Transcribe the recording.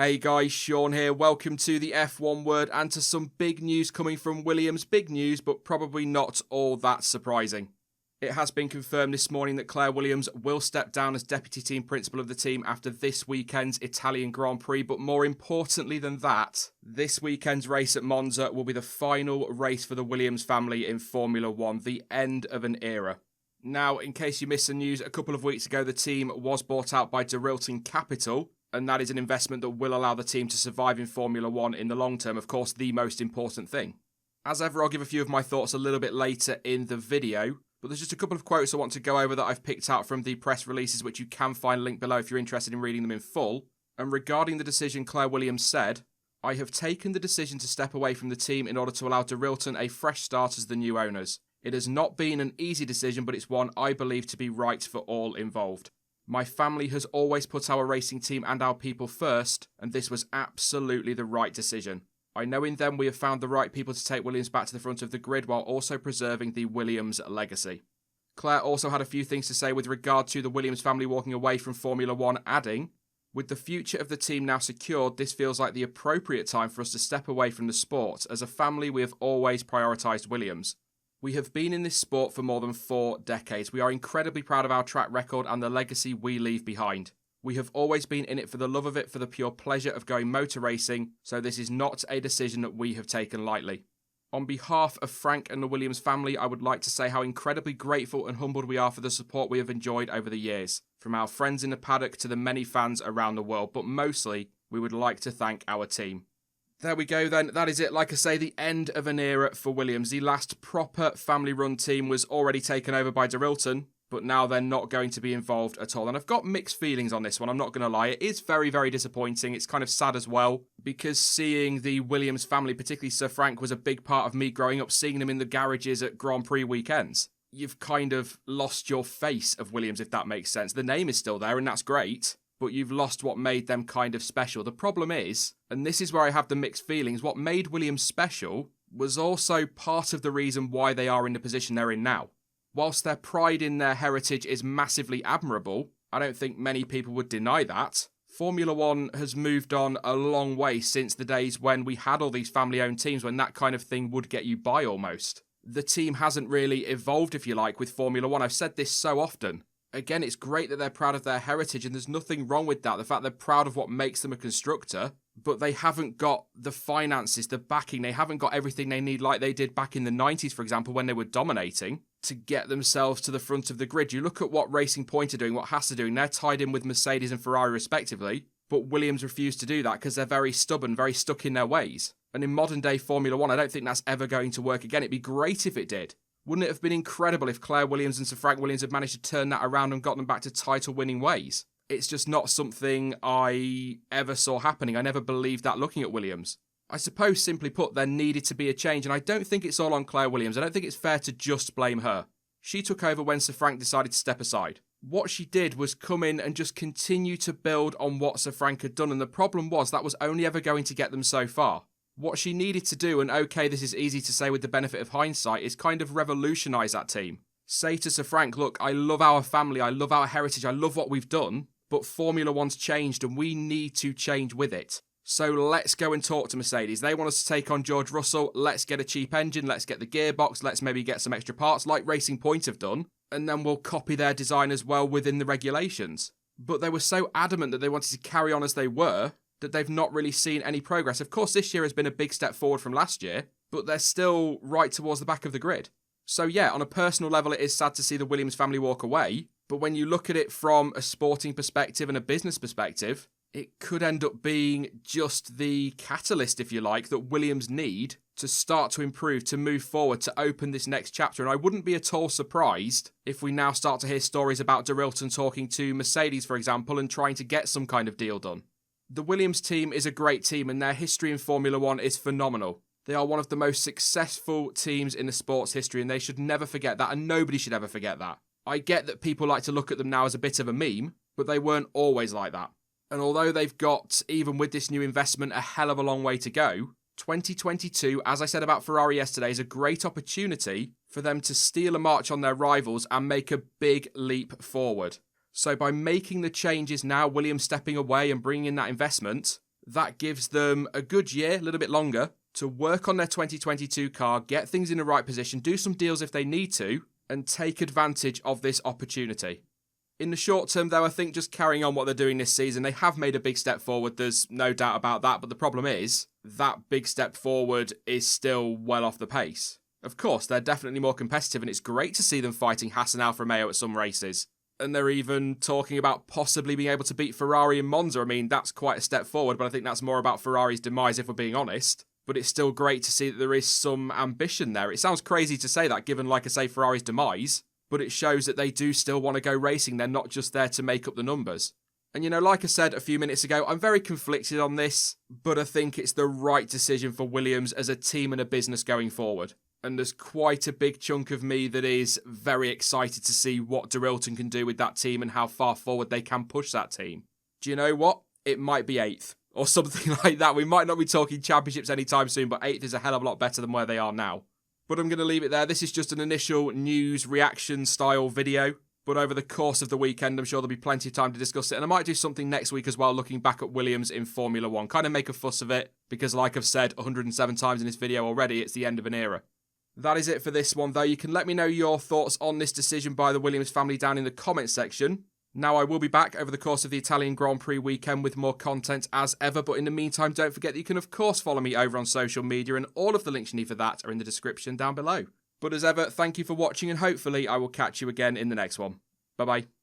Hey guys, Sean here. Welcome to the F1 Word and to some big news coming from Williams. Big news, but probably not all that surprising. It has been confirmed this morning that Claire Williams will step down as deputy team principal of the team after this weekend's Italian Grand Prix. But more importantly than that, this weekend's race at Monza will be the final race for the Williams family in Formula One, the end of an era. Now, in case you missed the news, a couple of weeks ago the team was bought out by Dorilton Capital, and that is an investment that will allow the team to survive in Formula One in the long term, of course, the most important thing. As ever, I'll give a few of my thoughts a little bit later in the video, but there's just a couple of quotes I want to go over that I've picked out from the press releases, which you can find linked below if you're interested in reading them in full. And regarding the decision, Claire Williams said, "I have taken the decision to step away from the team in order to allow Dorilton a fresh start as the new owners. It has not been an easy decision, but it's one I believe to be right for all involved. My family has always put our racing team and our people first, and this was absolutely the right decision. I know in them we have found the right people to take Williams back to the front of the grid while also preserving the Williams legacy." Claire also had a few things to say with regard to the Williams family walking away from Formula One, adding, "With the future of the team now secured, this feels like the appropriate time for us to step away from the sport. As a family, we have always prioritised Williams. We have been in this sport for more than 4 decades. We are incredibly proud of our track record and the legacy we leave behind. We have always been in it for the love of it, for the pure pleasure of going motor racing, so this is not a decision that we have taken lightly. On behalf of Frank and the Williams family, I would like to say how incredibly grateful and humbled we are for the support we have enjoyed over the years, from our friends in the paddock to the many fans around the world, but mostly, we would like to thank our team." There we go then, that is it. Like I say, the end of an era for Williams. The last proper family-run team was already taken over by Dorilton, but now they're not going to be involved at all. And I've got mixed feelings on this one, I'm not going to lie. It is very, very disappointing. It's kind of sad as well, because seeing the Williams family, particularly Sir Frank, was a big part of me growing up, seeing them in the garages at Grand Prix weekends. You've kind of lost your face of Williams, if that makes sense. The name is still there, and that's great, but you've lost what made them kind of special. The problem is, and this is where I have the mixed feelings, what made Williams special was also part of the reason why they are in the position they're in now. Whilst their pride in their heritage is massively admirable, I don't think many people would deny that, Formula One has moved on a long way since the days when we had all these family-owned teams, when that kind of thing would get you by almost. The team hasn't really evolved, if you like, with Formula One. I've said this so often. Again, it's great that they're proud of their heritage, and there's nothing wrong with that. The fact they're proud of what makes them a constructor, but they haven't got the finances, the backing, they haven't got everything they need like they did back in the 90s, for example, when they were dominating, to get themselves to the front of the grid. You look at what Racing Point are doing, what Haas are doing, they're tied in with Mercedes and Ferrari respectively, but Williams refuse to do that because they're very stubborn, very stuck in their ways. And in modern day Formula One, I don't think that's ever going to work again. It'd be great if it did. Wouldn't it have been incredible if Claire Williams and Sir Frank Williams had managed to turn that around and got them back to title-winning ways? It's just not something I ever saw happening. I never believed that looking at Williams. I suppose, simply put, there needed to be a change, and I don't think it's all on Claire Williams. I don't think it's fair to just blame her. She took over when Sir Frank decided to step aside. What she did was come in and just continue to build on what Sir Frank had done, and the problem was that was only ever going to get them so far. What she needed to do, and okay, this is easy to say with the benefit of hindsight, is kind of revolutionise that team. Say to Sir Frank, look, I love our family, I love our heritage, I love what we've done, but Formula One's changed and we need to change with it. So let's go and talk to Mercedes. They want us to take on George Russell. Let's get a cheap engine. Let's get the gearbox. Let's maybe get some extra parts like Racing Point have done. And then we'll copy their design as well within the regulations. But they were so adamant that they wanted to carry on as they were that they've not really seen any progress. Of course, this year has been a big step forward from last year, but they're still right towards the back of the grid. So yeah, on a personal level, it is sad to see the Williams family walk away. But when you look at it from a sporting perspective and a business perspective, it could end up being just the catalyst, if you like, that Williams need to start to improve, to move forward, to open this next chapter. And I wouldn't be at all surprised if we now start to hear stories about Dorilton talking to Mercedes, for example, and trying to get some kind of deal done. The Williams team is a great team, and their history in Formula One is phenomenal. They are one of the most successful teams in the sport's history, and they should never forget that, and nobody should ever forget that. I get that people like to look at them now as a bit of a meme, but they weren't always like that. And although they've got, even with this new investment, a hell of a long way to go, 2022, as I said about Ferrari yesterday, is a great opportunity for them to steal a march on their rivals and make a big leap forward. So by making the changes now, Williams stepping away and bringing in that investment, That gives them a good year, a little bit longer, to work on their 2022 car, get things in the right position, do some deals if they need to, and take advantage of this opportunity. In the short term, though, I think just carrying on what they're doing this season, they have made a big step forward. There's no doubt about that. But the problem is, that big step forward is still well off the pace. Of course, they're definitely more competitive, and it's great to see them fighting Haas and Alfa Romeo at some races. And they're even talking about possibly being able to beat Ferrari in Monza. I mean, that's quite a step forward, but I think that's more about Ferrari's demise, if we're being honest. But it's still great to see that there is some ambition there. It sounds crazy to say that, given, like I say, Ferrari's demise, but it shows that they do still want to go racing. They're not just there to make up the numbers. And, like I said a few minutes ago, I'm very conflicted on this, but I think it's the right decision for Williams as a team and a business going forward. And there's quite a big chunk of me that is very excited to see what Dorilton can do with that team and how far forward they can push that team. Do you know what? It might be 8th or something like that. We might not be talking championships anytime soon, but 8th is a hell of a lot better than where they are now. But I'm going to leave it there. This is just an initial news reaction style video. But over the course of the weekend, I'm sure there'll be plenty of time to discuss it. And I might do something next week as well, looking back at Williams in Formula 1. Kind of make a fuss of it, because like I've said 107 times in this video already, it's the end of an era. That is it for this one, though. You can let me know your thoughts on this decision by the Williams family down in the comments section. Now, I will be back over the course of the Italian Grand Prix weekend with more content as ever, but in the meantime, don't forget that you can, of course, follow me over on social media, and all of the links you need for that are in the description down below. But as ever, thank you for watching, and hopefully I will catch you again in the next one. Bye-bye.